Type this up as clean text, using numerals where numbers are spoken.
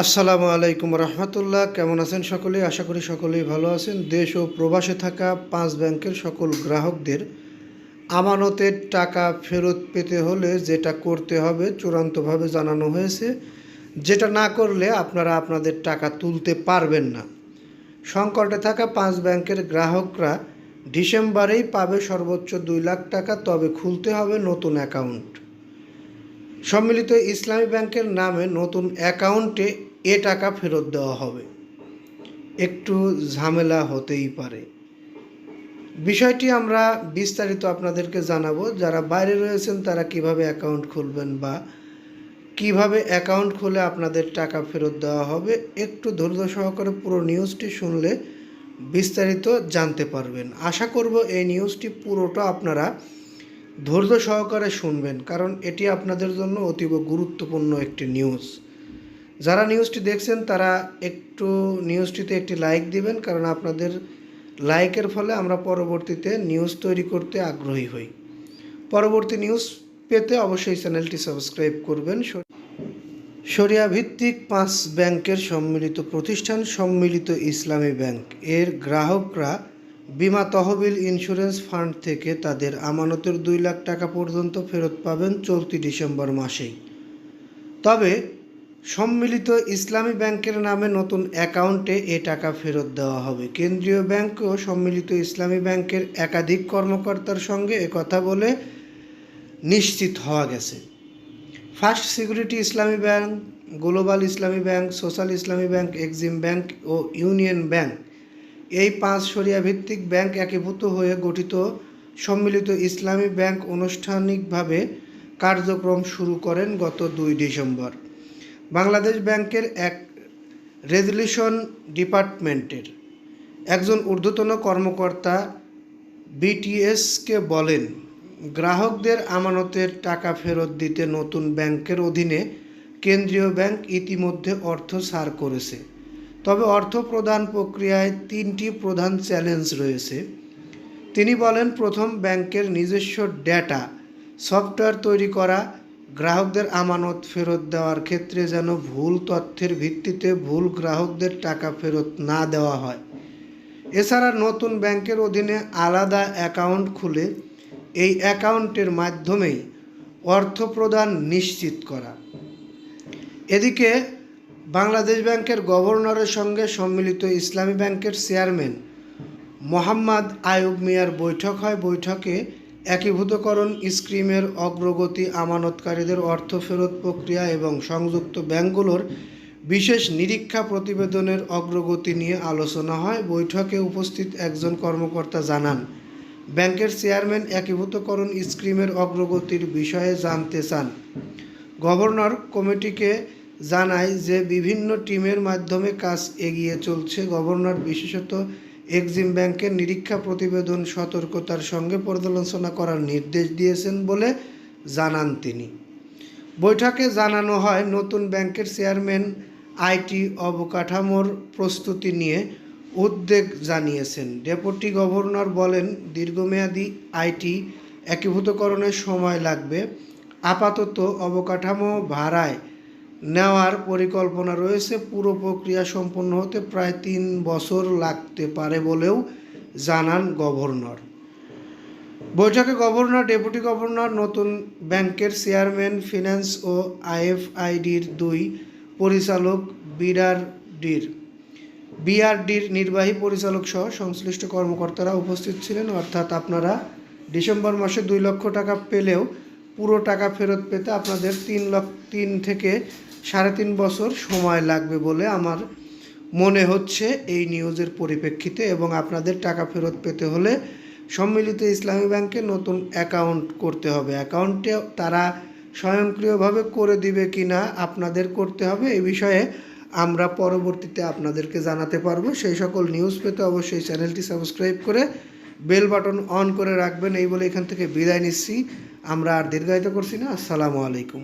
আসসালামু আলাইকুম রহমতুল্লাহ। কেমন আছেন সকলেই? আশা করি সকলেই ভালো আছেন। দেশ ও প্রবাসে থাকা 5 ব্যাংকের সকল গ্রাহকদের আমানতের টাকা ফেরত পেতে হলে যেটা করতে হবে চূড়ান্তভাবে জানানো হয়েছে। যেটা না করলে আপনারা আপনাদের টাকা তুলতে পারবেন না। সংকটে থাকা 5 ব্যাংকের গ্রাহকরা ডিসেম্বরেই পাবে সর্বোচ্চ 2 লাখ টাকা, তবে খুলতে হবে নতুন অ্যাকাউন্ট। সম্মিলিত ইসলামী ব্যাংকের নামে নতুন অ্যাকাউন্টে টাকা ফেরত দেওয়া হবে। একটু ঝামেলা হতেই পারে। বিষয়টি আমরা বিস্তারিত আপনাদেরকে জানাবো। যারা বাইরে রয়েছেন তারা কিভাবে অ্যাকাউন্ট খুলবেন বা কিভাবে অ্যাকাউন্ট খুলে আপনাদের টাকা ফেরত দেওয়া হবে, একটু ধৈর্য সহকারে পুরো নিউজটি শুনলে বিস্তারিত জানতে পারবেন। আশা করব এই নিউজটি পুরোটা আপনারা ধৈর্য সহকারে শুনবেন, কারণ এটি আপনাদের জন্য অতীব গুরুত্বপূর্ণ একটি নিউজ। যারা নিউজটি দেখছেন তারা একটু নিউজটিতে একটি লাইক দিবেন, কারণ আপনাদের লাইকের ফলে আমরা পরবর্তীতে নিউজ তৈরি করতে আগ্রহী হই। পরবর্তী নিউজ পেতে অবশ্যই চ্যানেলটি সাবস্ক্রাইব করবেন। শরিয়া ভিত্তিক 5 ব্যাংকের সম্মিলিত প্রতিষ্ঠান সম্মিলিত ইসলামী ব্যাংক এর গ্রাহকরা বিমা তহবিল ইন্স্যুরেন্স ফান্ড থেকে তাদের আমানতের 2 লাখ টাকা পর্যন্ত ফেরত পাবেন চলতি ডিসেম্বর মাসেই। তবে সম্মিলিত ইসলামী ব্যাংকের নামে নতুন অ্যাকাউন্টে টাকা ফেরত দেওয়া হবে। কেন্দ্রীয় ব্যাংক ও সম্মিলিত ইসলামী ব্যাংকের একাধিক কর্মকর্তার সঙ্গে একথা বলে নিশ্চিত হওয়া গেছে। ফার্স্ট সিকিউরিটি ইসলামী ব্যাংক, গ্লোবাল ইসলামী ব্যাংক, সোশ্যাল ইসলামী ব্যাংক, এক্সিম ব্যাংক ও ইউনিয়ন ব্যাংক, এই 5 শরিয়া ভিত্তিক ব্যাংক একীভূত হয়ে গঠিত সম্মিলিত ইসলামী ব্যাংক আনুষ্ঠানিকভাবে কার্যক্রম শুরু করেন গত 2 ডিসেম্বর। বাংলাদেশ ব্যাংকের এক রেজলিউশন ডিপার্টমেন্টের একজন ঊর্ধ্বতন কর্মকর্তা বিটিএসকে বলেন, গ্রাহকদের আমানতের টাকা ফেরত দিতে নতুন ব্যাংকের অধীনে কেন্দ্রীয় ব্যাংক ইতিমধ্যে অর্থ ছাড় করেছে। তবে অর্থ প্রদান প্রক্রিয়ায় 3টি প্রধান চ্যালেঞ্জ রয়েছে। তিনি বলেন, প্রথম, ব্যাংকের নিজস্ব ডেটা সফটওয়্যার তৈরি করা, গ্রাহকদের আমানত ফেরত দেওয়ার ক্ষেত্রে যেন ভুল তথ্যের ভিত্তিতে ভুল গ্রাহকদের টাকা ফেরত না দেওয়া হয়। এছাড়া নতুন ব্যাংকের অধীনে আলাদা অ্যাকাউন্ট খুলে এই অ্যাকাউন্টের মাধ্যমেই অর্থ প্রদান নিশ্চিত করা। এদিকে বাংলাদেশ ব্যাংকের গভর্নরের সঙ্গে সম্মিলিত ইসলামী ব্যাংকের চেয়ারম্যান মোহাম্মদ আয়ুব মিয়ার বৈঠক হয়। বৈঠকে একীভূতকরণ স্কিমের অগ্রগতি, আমানতকারীদের অর্থ ফেরত প্রক্রিয়া এবং সংযুক্ত ব্যাংকগুলোর বিশেষ নিরীক্ষা প্রতিবেদনের অগ্রগতি নিয়ে আলোচনা হয়। বৈঠকে উপস্থিত একজন কর্মকর্তা জানান, ব্যাংকের চেয়ারম্যান একীভূতকরণ স্কিমের অগ্রগতির বিষয়ে জানতে চান। গভর্নর কমিটিকে জানায় যে বিভিন্ন টিমের মাধ্যমে কাজ এগিয়ে চলছে। গভর্নর বিশেষত এক্সিম ব্যাংকের নিরীক্ষা প্রতিবেদন সতর্কতার সঙ্গে পর্যালোচনা করার নির্দেশ দিয়েছেন বলে জানান তিনি। বৈঠকে জানানো হয়, নতুন ব্যাংকের চেয়ারম্যান আইটি অবকাঠামোর প্রস্তুতি নিয়ে উদ্বেগ জানিয়েছেন। ডেপুটি গভর্নর বলেন, দীর্ঘমেয়াদী আইটি একীভূতকরণের সময় লাগবে। আপাতত অবকাঠামো ভাড়ায় নেওয়ার পরিকল্পনা রয়েছে। পুরো প্রক্রিয়া সম্পন্ন হতে প্রায় 3 বছর লাগতে পারে বলেও জানান গভর্নর। বৈঠকে গভর্নর, ডেপুটি গভর্নর, নতুন ব্যাংকের চেয়ারম্যান, ফিন্যান্স ও আইএফআইডির 2 পরিচালক, বিআরডির নির্বাহী পরিচালক সহ সংশ্লিষ্ট কর্মকর্তারা উপস্থিত ছিলেন। অর্থাৎ আপনারা ডিসেম্বর মাসে 2 লক্ষ টাকা পেলেও পুরো টাকা ফেরত পেতে আপনাদের 3 থেকে 3.5 বছর সময় লাগবে বলে আমার মনে হচ্ছে এই নিউজের পরিপ্রেক্ষিতে। এবং আপনাদের টাকা ফেরত পেতে হলে সম্মিলিত ইসলামী ব্যাংকে নতুন অ্যাকাউন্ট করতে হবে। অ্যাকাউন্টে তারা স্বয়ংক্রিয়ভাবে করে দিবে কি না আপনাদের করতে হবে, এই বিষয়ে আমরা পরবর্তীতে আপনাদেরকে জানাতে পারবো। সেই সকল নিউজ পেতে অবশ্যই চ্যানেলটি সাবস্ক্রাইব করে বেল বাটন অন করে রাখবেন। এই বলে এখান থেকে বিদায় নিচ্ছি। আমরা আর দীর্ঘায়িত করছি না। আসসালামু আলাইকুম।